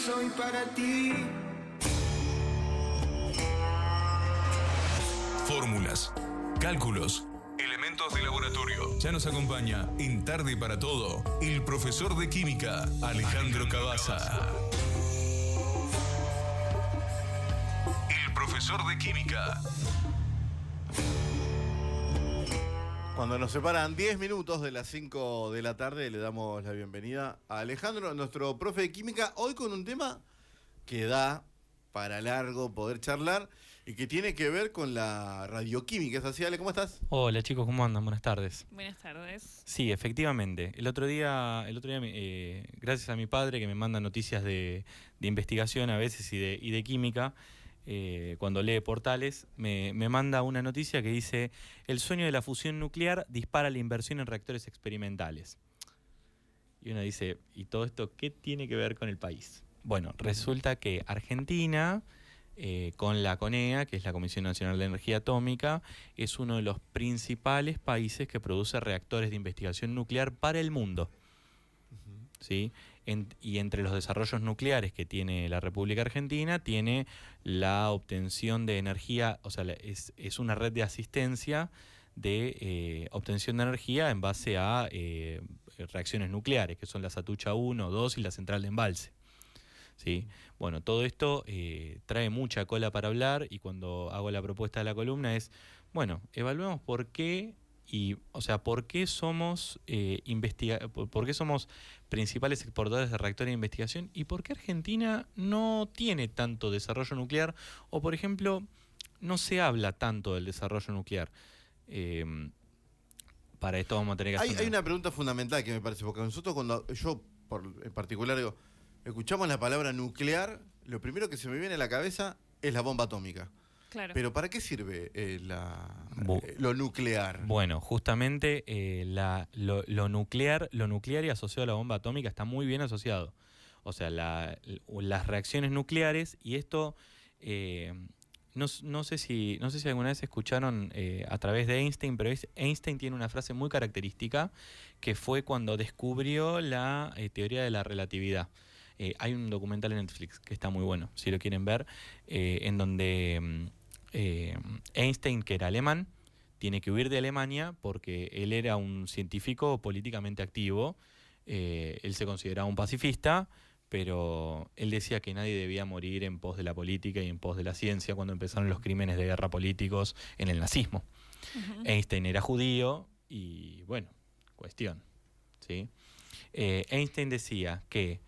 soy para ti. Fórmulas, cálculos, elementos de laboratorio. Ya nos acompaña en Tarde para Todo el profesor de química, Alejandro Cabaza. El profesor de química. Cuando nos separan 10 minutos de las 5 de la tarde, le damos la bienvenida a Alejandro, nuestro profe de química, hoy con un tema que da para largo poder charlar y que tiene que ver con la radioquímica. ¿Es así, Ale? ¿Cómo estás? Hola chicos, ¿cómo andan? Buenas tardes. Buenas tardes. Sí, efectivamente. El otro día gracias a mi padre que me manda noticias de investigación a veces y de química, cuando lee portales, me manda una noticia que dice: el sueño de la fusión nuclear dispara la inversión en reactores experimentales. Y uno dice, ¿y todo esto qué tiene que ver con el país? Bueno, resulta que Argentina, con la CONEA, que es la Comisión Nacional de Energía Atómica, es uno de los principales países que produce reactores de investigación nuclear para el mundo. ¿Sí? Y entre los desarrollos nucleares que tiene la República Argentina, tiene la obtención de energía, o sea, es una red de asistencia de obtención de energía en base a reacciones nucleares, que son la Satucha 1, 2 y la central de embalse. ¿Sí? Bueno, todo esto trae mucha cola para hablar, y cuando hago la propuesta de la columna es, bueno, evaluemos por qué, ¿por qué somos por qué somos principales exportadores de reactores de investigación y por qué Argentina no tiene tanto desarrollo nuclear, o por ejemplo, no se habla tanto del desarrollo nuclear? Para esto vamos a tener que hacer Hay una pregunta fundamental que me parece, porque nosotros en particular digo, escuchamos la palabra nuclear, lo primero que se me viene a la cabeza es la bomba atómica. Claro. Pero ¿para qué sirve lo nuclear? Bueno, justamente lo nuclear y asociado a la bomba atómica está muy bien asociado. O sea, las reacciones nucleares, y esto no sé si alguna vez escucharon a través de Einstein, pero Einstein tiene una frase muy característica que fue cuando descubrió la teoría de la relatividad. Hay un documental en Netflix que está muy bueno, si lo quieren ver, en donde Einstein, que era alemán, tiene que huir de Alemania porque él era un científico políticamente activo. Él se consideraba un pacifista, pero él decía que nadie debía morir en pos de la política y en pos de la ciencia cuando empezaron los crímenes de guerra políticos en el nazismo. Einstein era judío y, bueno, cuestión, ¿sí? Einstein decía que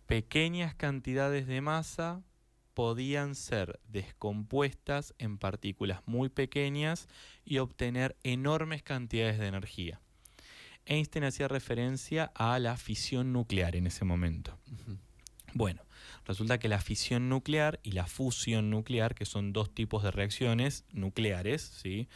pequeñas cantidades de masa podían ser descompuestas en partículas muy pequeñas y obtener enormes cantidades de energía. Einstein hacía referencia a la fisión nuclear en ese momento. Bueno, resulta que la fisión nuclear y la fusión nuclear, que son dos tipos de reacciones nucleares, ¿sí?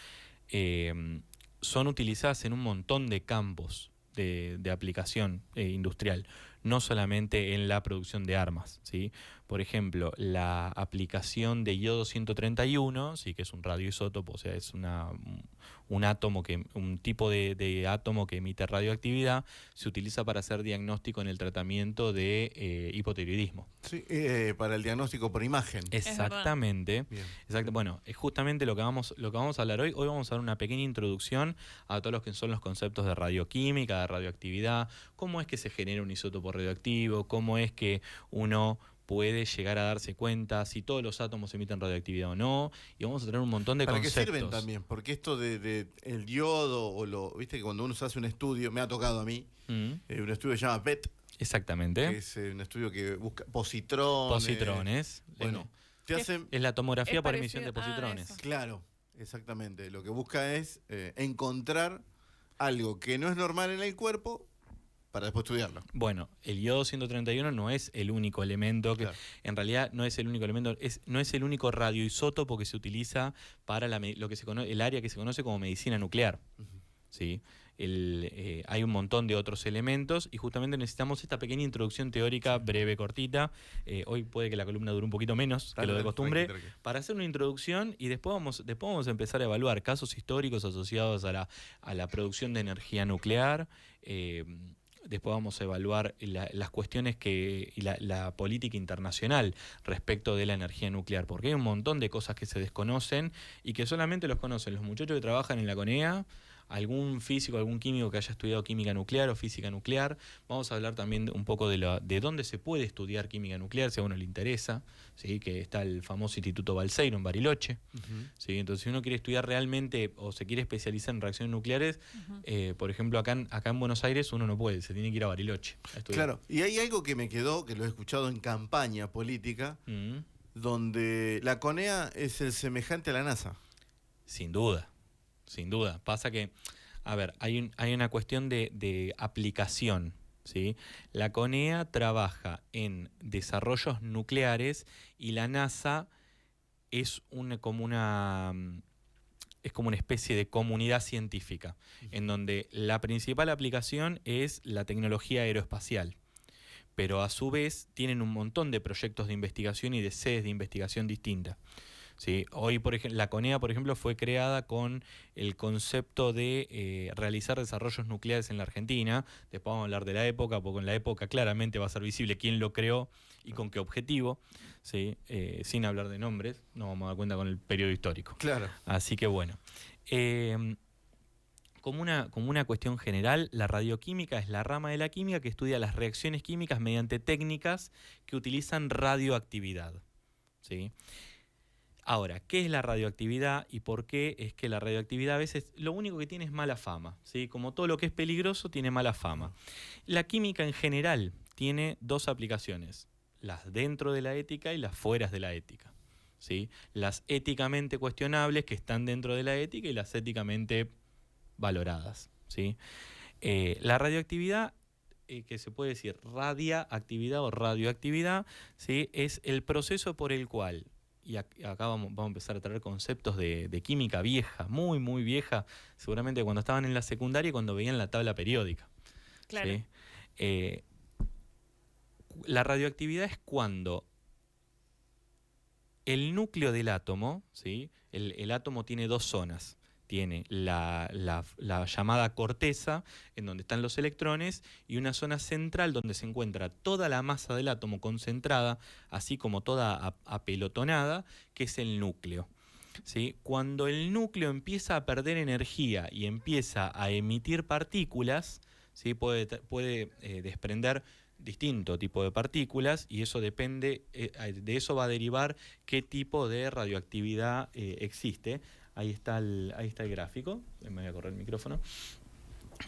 Son utilizadas en un montón de campos de aplicación industrial, no solamente en la producción de armas, ¿sí? Por ejemplo, la aplicación de iodo 131, ¿sí? Que es un radioisótopo, o sea, es un tipo de átomo que emite radioactividad, se utiliza para hacer diagnóstico en el tratamiento de hipotiroidismo. Sí, para el diagnóstico por imagen. Exactamente. Bueno, es justamente lo que vamos a hablar hoy. Hoy vamos a dar una pequeña introducción a todos los que son los conceptos de radioquímica, de radioactividad, cómo es que se genera un isótopo radioactivo, cómo es que uno puede llegar a darse cuenta si todos los átomos emiten radioactividad o no, y vamos a tener un montón de conceptos. ¿Para qué sirven también? Porque esto de el diodo, viste que cuando uno se hace un estudio, me ha tocado a mí, un estudio que se llama PET. Exactamente. Que es un estudio que busca positrones. Positrones. Bueno, es la tomografía por emisión de positrones. Claro, exactamente. Lo que busca es encontrar algo que no es normal en el cuerpo para después estudiarlo. Bueno, el iodo 131 no es el único elemento que, claro, en realidad no es el único elemento, no es el único radioisótopo que se utiliza para el área que se conoce como medicina nuclear. ¿Sí? Hay un montón de otros elementos y justamente necesitamos esta pequeña introducción teórica breve, cortita. Hoy puede que la columna dure un poquito menos que lo de costumbre, para hacer una introducción, y después vamos a empezar a evaluar casos históricos asociados a la producción de energía nuclear, después vamos a evaluar las cuestiones y la política internacional respecto de la energía nuclear, porque hay un montón de cosas que se desconocen y que solamente los conocen los muchachos que trabajan en la CONEA, algún físico, algún químico que haya estudiado química nuclear o física nuclear. Vamos a hablar también un poco de dónde se puede estudiar química nuclear, si a uno le interesa, ¿sí? Que está el famoso Instituto Balseiro en Bariloche. ¿Sí? Entonces, si uno quiere estudiar realmente o se quiere especializar en reacciones nucleares, por ejemplo, acá en Buenos Aires uno no puede, se tiene que ir a Bariloche a estudiar. Claro, y hay algo que me quedó, que lo he escuchado en campaña política, donde la CONEA es el semejante a la NASA. Sin duda. Sin duda. Pasa que, a ver, hay una cuestión de aplicación, ¿sí? La CONEA trabaja en desarrollos nucleares y la NASA es como una especie de comunidad científica, en donde la principal aplicación es la tecnología aeroespacial. Pero a su vez tienen un montón de proyectos de investigación y de sedes de investigación distintas. ¿Sí? Hoy, por ejemplo, la CONEA, por ejemplo, fue creada con el concepto de realizar desarrollos nucleares en la Argentina. Después vamos a hablar de la época, porque en la época claramente va a ser visible quién lo creó y con qué objetivo, ¿sí? Sin hablar de nombres, nos vamos a dar cuenta con el periodo histórico. Claro. Así que bueno. Como una cuestión general, la radioquímica es la rama de la química que estudia las reacciones químicas mediante técnicas que utilizan radioactividad, ¿sí? Ahora, ¿qué es la radioactividad y por qué es que la radioactividad a veces lo único que tiene es mala fama? ¿Sí? Como todo lo que es peligroso tiene mala fama. La química en general tiene dos aplicaciones, las dentro de la ética y las fuera de la ética, ¿sí? Las éticamente cuestionables que están dentro de la ética y las éticamente valoradas, ¿sí? La radioactividad, que se puede decir radiactividad o radioactividad, ¿sí? Es el proceso por el cual, y acá vamos a empezar a traer conceptos de química vieja, muy, muy vieja, seguramente cuando estaban en la secundaria y cuando veían la tabla periódica. Claro. ¿Sí? La radioactividad es cuando el núcleo del átomo, ¿sí? El átomo tiene dos zonas. Tiene la llamada corteza, en donde están los electrones, y una zona central donde se encuentra toda la masa del átomo concentrada, así como toda apelotonada, que es el núcleo. ¿Sí? Cuando el núcleo empieza a perder energía y empieza a emitir partículas, ¿sí? puede desprender distinto tipo de partículas, y eso depende, de eso va a derivar qué tipo de radioactividad existe. Ahí está el gráfico, me voy a correr el micrófono.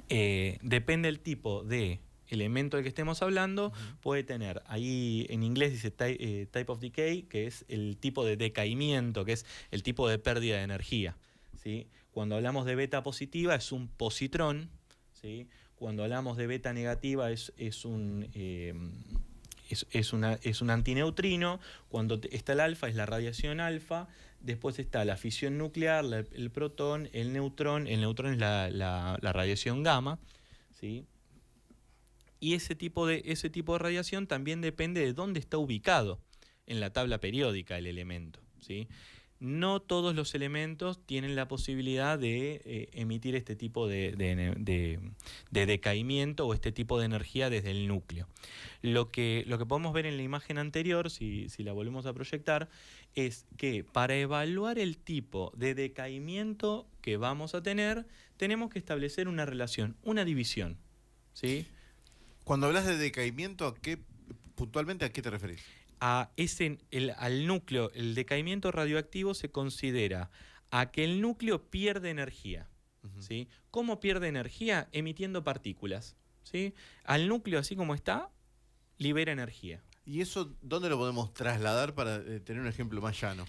Depende del tipo de elemento del que estemos hablando, puede tener, ahí en inglés dice type of decay, que es el tipo de decaimiento, que es el tipo de pérdida de energía, ¿sí? Cuando hablamos de beta positiva es un positrón, ¿sí? Cuando hablamos de beta negativa es un antineutrino. Cuando está el alfa es la radiación alfa. Después está la fisión nuclear, el protón, el neutrón. El neutrón es la radiación gamma, ¿sí? Y ese tipo de radiación también depende de dónde está ubicado en la tabla periódica el elemento, ¿sí? No todos los elementos tienen la posibilidad de emitir este tipo de decaimiento o este tipo de energía desde el núcleo. Lo que podemos ver en la imagen anterior, si la volvemos a proyectar, es que para evaluar el tipo de decaimiento que vamos a tener, tenemos que establecer una relación, una división, ¿sí? Cuando hablas de decaimiento, puntualmente a qué te referís? Al núcleo, el decaimiento radioactivo se considera a que el núcleo pierde energía, ¿sí? ¿Cómo pierde energía? Emitiendo partículas, ¿sí? Al núcleo, así como está, libera energía. ¿Y eso dónde lo podemos trasladar para tener un ejemplo más llano?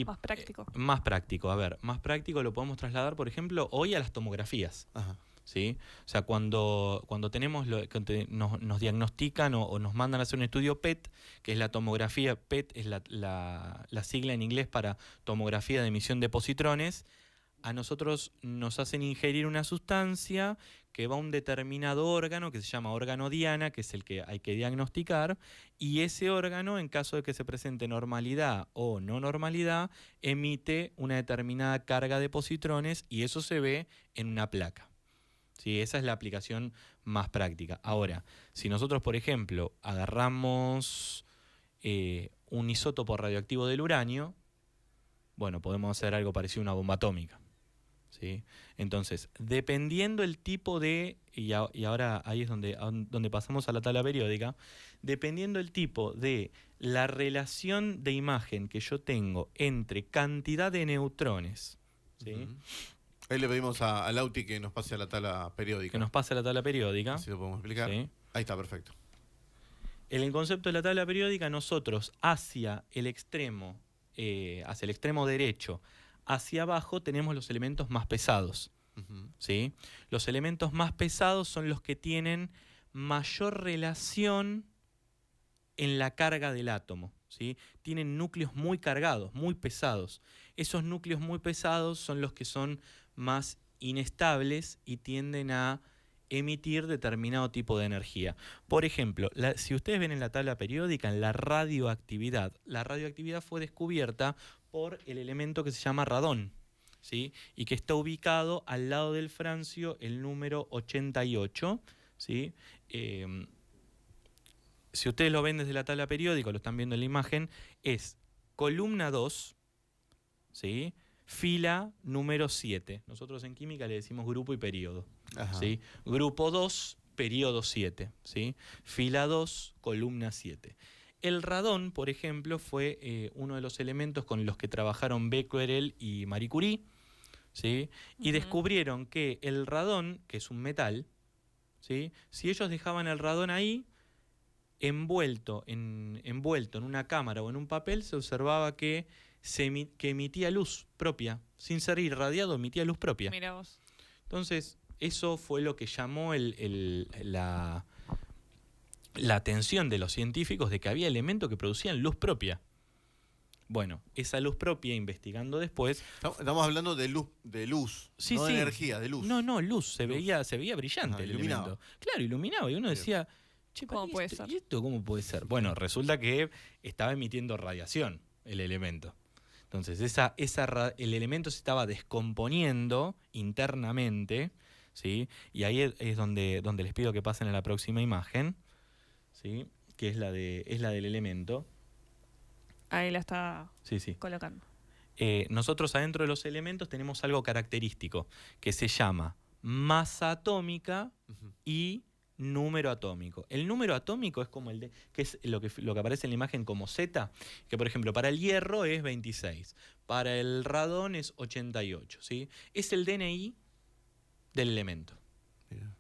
Más práctico. Más práctico, a ver, más práctico lo podemos trasladar, por ejemplo, hoy a las tomografías. Ajá. ¿Sí? O sea, cuando tenemos nos diagnostican o nos mandan a hacer un estudio PET, que es la tomografía, PET es la sigla en inglés para tomografía de emisión de positrones, a nosotros nos hacen ingerir una sustancia que va a un determinado órgano que se llama órgano diana, que es el que hay que diagnosticar, y ese órgano, en caso de que se presente normalidad o no normalidad, emite una determinada carga de positrones y eso se ve en una placa. Sí, esa es la aplicación más práctica. Ahora, si nosotros, por ejemplo, agarramos un isótopo radioactivo del uranio, bueno, podemos hacer algo parecido a una bomba atómica, ¿sí? Entonces, dependiendo el tipo de, y ahora ahí es donde pasamos a la tabla periódica, dependiendo el tipo de la relación de imagen que yo tengo entre cantidad de neutrones, ¿sí? Ahí le pedimos a Lauti que nos pase a la tabla periódica. Que nos pase a la tabla periódica. Así lo podemos explicar. ¿Sí? Ahí está, perfecto. En el concepto de la tabla periódica, nosotros hacia el extremo derecho, hacia abajo, tenemos los elementos más pesados. ¿Sí? Los elementos más pesados son los que tienen mayor relación en la carga del átomo, ¿sí? Tienen núcleos muy cargados, muy pesados. Esos núcleos muy pesados son los que son más inestables y tienden a emitir determinado tipo de energía. Por ejemplo, si ustedes ven en la tabla periódica, en la radioactividad fue descubierta por el elemento que se llama radón, ¿sí? Y que está ubicado al lado del francio, el número 88, ¿sí? Si ustedes lo ven desde la tabla periódica, lo están viendo en la imagen, es columna 2, ¿sí? Fila número 7. Nosotros en química le decimos grupo y periodo, ¿sí? Grupo 2, periodo 7, ¿sí? Fila 2, columna 7. El radón, por ejemplo, fue uno de los elementos con los que trabajaron Becquerel y Marie Curie, ¿sí? Y descubrieron que el radón, que es un metal, ¿sí? Si ellos dejaban el radón ahí, envuelto en una cámara o en un papel, se observaba que emitía luz propia, sin ser irradiado, emitía luz propia. Mira vos. Entonces, eso fue lo que llamó la atención de los científicos de que había elementos que producían luz propia. Bueno, esa luz propia, investigando después... Estamos hablando de luz, sí, no sí. de energía, de luz. No, luz, se veía brillante el iluminaba. elemento. Claro, iluminaba, y uno decía... Che, ¿Cómo puede ser? ¿Y esto cómo puede ser? Bueno, resulta que estaba emitiendo radiación el elemento. Entonces, el elemento se estaba descomponiendo internamente, ¿sí? Y ahí es donde les pido que pasen a la próxima imagen, ¿sí? Que es la del elemento. Ahí la está Sí. colocando. Nosotros adentro de los elementos tenemos algo característico que se llama masa atómica y número atómico. El número atómico es como que es lo que aparece en la imagen como Z, que por ejemplo para el hierro es 26, para el radón es 88, ¿sí? Es el DNI del elemento,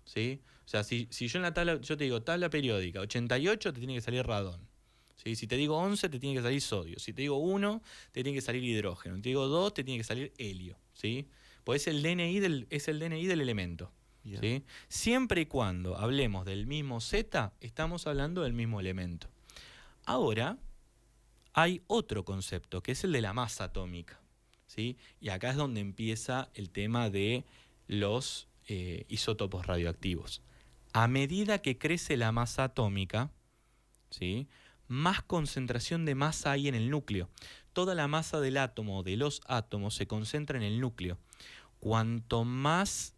¿sí? O sea, si yo en la tabla, yo te digo tabla periódica, 88 te tiene que salir radón, ¿sí? Si te digo 11 te tiene que salir sodio, si te digo 1 te tiene que salir hidrógeno, si te digo 2 te tiene que salir helio, ¿sí? Pues es el DNI del elemento. ¿Sí? Siempre y cuando hablemos del mismo Z, estamos hablando del mismo elemento. Ahora, hay otro concepto, que es el de la masa atómica, ¿sí? Y acá es donde empieza el tema de los isótopos radioactivos. A medida que crece la masa atómica, ¿sí?, más concentración de masa hay en el núcleo. Toda la masa del átomo, de los átomos, se concentra en el núcleo. Cuanto más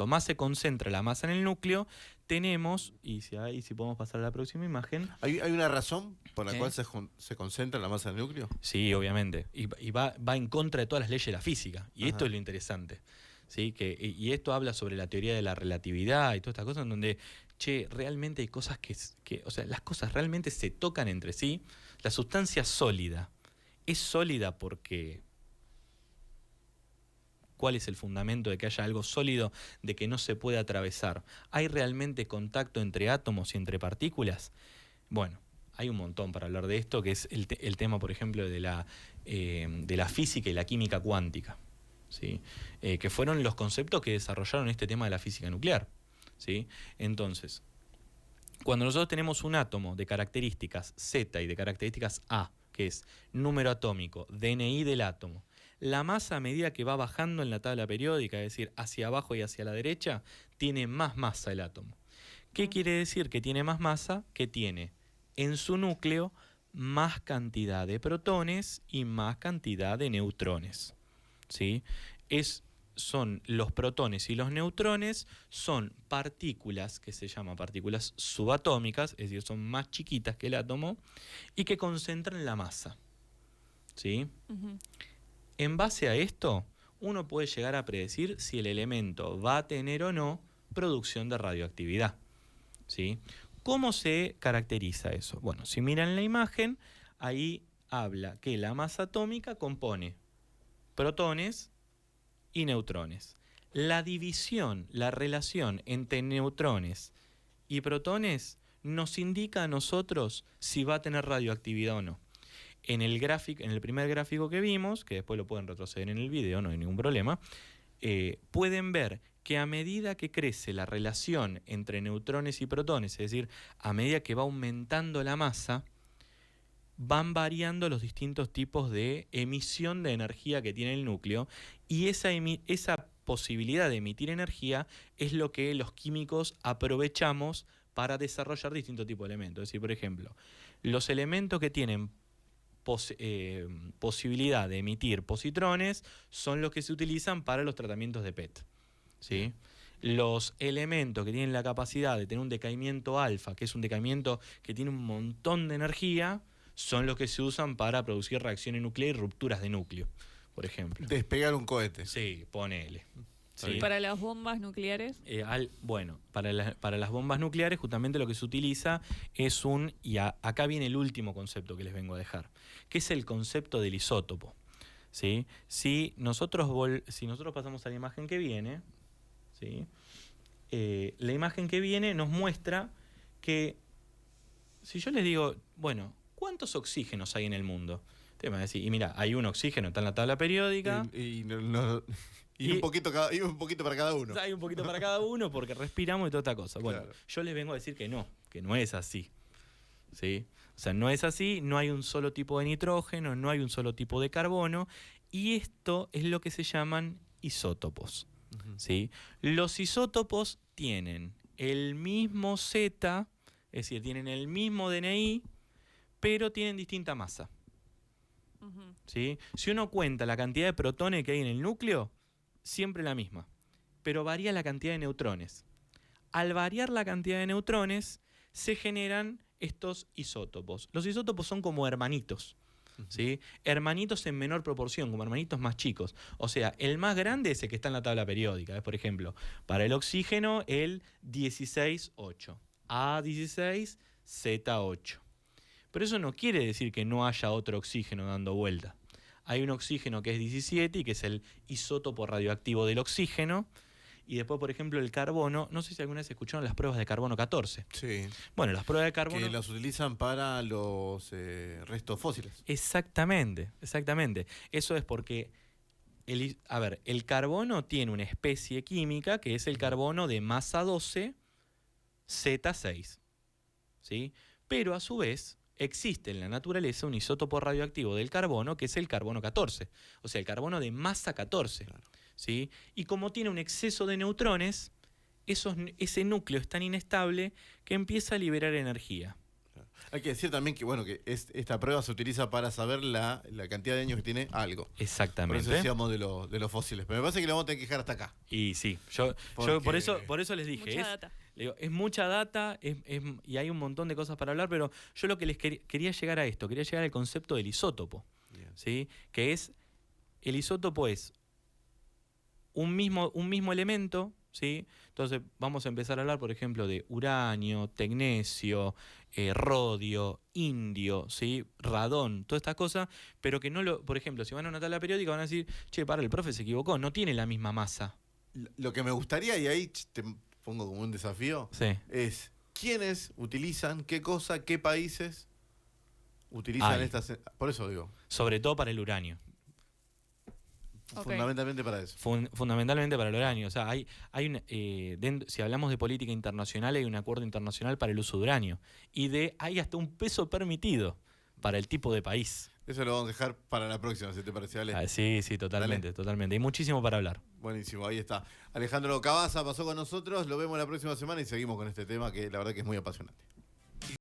más se concentra la masa en el núcleo, tenemos, y si podemos pasar a la próxima imagen. ¿Hay una razón por la cual se concentra la masa del núcleo? Sí, obviamente. Y va en contra de todas las leyes de la física. Y esto es lo interesante, ¿sí? Y esto habla sobre la teoría de la relatividad y todas estas cosas en donde, realmente hay cosas las cosas realmente se tocan entre sí. La sustancia sólida es sólida porque... ¿Cuál es el fundamento de que haya algo sólido, de que no se puede atravesar? ¿Hay realmente contacto entre átomos y entre partículas? Bueno, hay un montón para hablar de esto, que es el tema, por ejemplo, de la física y la química cuántica, ¿sí? Que fueron los conceptos que desarrollaron este tema de la física nuclear, ¿sí? Entonces, cuando nosotros tenemos un átomo de características Z y de características A, que es número atómico, DNI del átomo, la masa, a medida que va bajando en la tabla periódica, es decir, hacia abajo y hacia la derecha, tiene más masa el átomo. ¿Qué quiere decir que tiene más masa? Que tiene en su núcleo más cantidad de protones y más cantidad de neutrones, ¿sí? son los protones y los neutrones, son partículas que se llaman partículas subatómicas, es decir, son más chiquitas que el átomo, y que concentran la masa. ¿Sí? Ujú. En base a esto, uno puede llegar a predecir si el elemento va a tener o no producción de radioactividad. ¿Sí? ¿Cómo se caracteriza eso? Bueno, si miran la imagen, ahí habla que la masa atómica compone protones y neutrones. La división, la relación entre neutrones y protones nos indica a nosotros si va a tener radioactividad o no. En el primer gráfico que vimos, que después lo pueden retroceder en el video, no hay ningún problema, pueden ver que a medida que crece la relación entre neutrones y protones, es decir, a medida que va aumentando la masa, van variando los distintos tipos de emisión de energía que tiene el núcleo, y esa posibilidad de emitir energía es lo que los químicos aprovechamos para desarrollar distintos tipos de elementos. Es decir, por ejemplo, los elementos que tienen posibilidad de emitir positrones son los que se utilizan para los tratamientos de PET. ¿Sí? Los elementos que tienen la capacidad de tener un decaimiento alfa, que es un decaimiento que tiene un montón de energía, son los que se usan para producir reacciones nucleares y rupturas de núcleo, por ejemplo. Despegar un cohete. Sí, ponele. ¿Y para las bombas nucleares? Bueno, para las bombas nucleares justamente lo que se utiliza es acá viene el último concepto que les vengo a dejar, que es el concepto del isótopo. ¿Sí? Si nosotros pasamos a la imagen que viene, ¿sí? La imagen que viene nos muestra que, si yo les digo, bueno, ¿cuántos oxígenos hay en el mundo? Ustedes me van a decir, y mira, hay un oxígeno, está en la tabla periódica. Y un poquito para cada uno. Hay un poquito para cada uno porque respiramos y toda esta cosa. Bueno, Claro. yo les vengo a decir que no es así. ¿Sí? O sea, no es así, no hay un solo tipo de nitrógeno, no hay un solo tipo de carbono, y esto es lo que se llaman isótopos. ¿Sí? Los isótopos tienen el mismo Z, es decir, tienen el mismo DNI, pero tienen distinta masa. Ujú. ¿Sí? Si uno cuenta la cantidad de protones que hay en el núcleo, siempre la misma, pero varía la cantidad de neutrones. Al variar la cantidad de neutrones, se generan estos isótopos. Los isótopos son como hermanitos, ¿sí? Hermanitos en menor proporción, como hermanitos más chicos. O sea, el más grande es el que está en la tabla periódica. Por ejemplo, para el oxígeno, el 16,8. A16, Z8. Pero eso no quiere decir que no haya otro oxígeno dando vuelta. Hay un oxígeno que es 17 y que es el isótopo radioactivo del oxígeno. Y después, por ejemplo, el carbono. No sé si alguna vez escucharon las pruebas de carbono 14. Sí. Bueno, las pruebas de carbono... Que las utilizan para los restos fósiles. Exactamente, exactamente. Eso es porque, el carbono tiene una especie química que es el carbono de masa 12, Z6. ¿Sí? Pero a su vez existe en la naturaleza un isótopo radioactivo del carbono que es el carbono 14. O sea, el carbono de masa 14. Claro. ¿Sí? Y como tiene un exceso de neutrones, ese núcleo es tan inestable que empieza a liberar energía. Hay que decir también que esta prueba se utiliza para saber la cantidad de años que tiene algo. Por Exactamente. eso decíamos de los fósiles. Pero me parece que lo vamos a tener que dejar hasta acá. Y sí, yo por eso les dije, Mucha data. es mucha data y hay un montón de cosas para hablar, pero yo lo que les quería llegar a esto, quería llegar al concepto del isótopo. Bien. ¿Sí? Que el isótopo es un mismo elemento, ¿sí? Entonces vamos a empezar a hablar, por ejemplo, de uranio, tecnesio, rodio, indio, ¿sí? Radón, todas estas cosas, pero que por ejemplo, si van a una tabla periódica van a decir, che, el profe se equivocó, no tiene la misma masa. Lo que me gustaría, y ahí te pongo como un desafío, Sí. es quiénes utilizan, qué cosa, qué países utilizan Ay. estas... Por eso digo, Sobre todo para el uranio. Ok. fundamentalmente para eso. Fundamentalmente para el uranio. O sea, si hablamos de política internacional, hay un acuerdo internacional para el uso de uranio. Y hay hasta un peso permitido para el tipo de país. Eso lo vamos a dejar para la próxima, si te parece, Ale. Sí, totalmente, totalmente. Hay muchísimo para hablar. Buenísimo, ahí está. Alejandro Cabaza pasó con nosotros, lo vemos la próxima semana y seguimos con este tema que la verdad que es muy apasionante.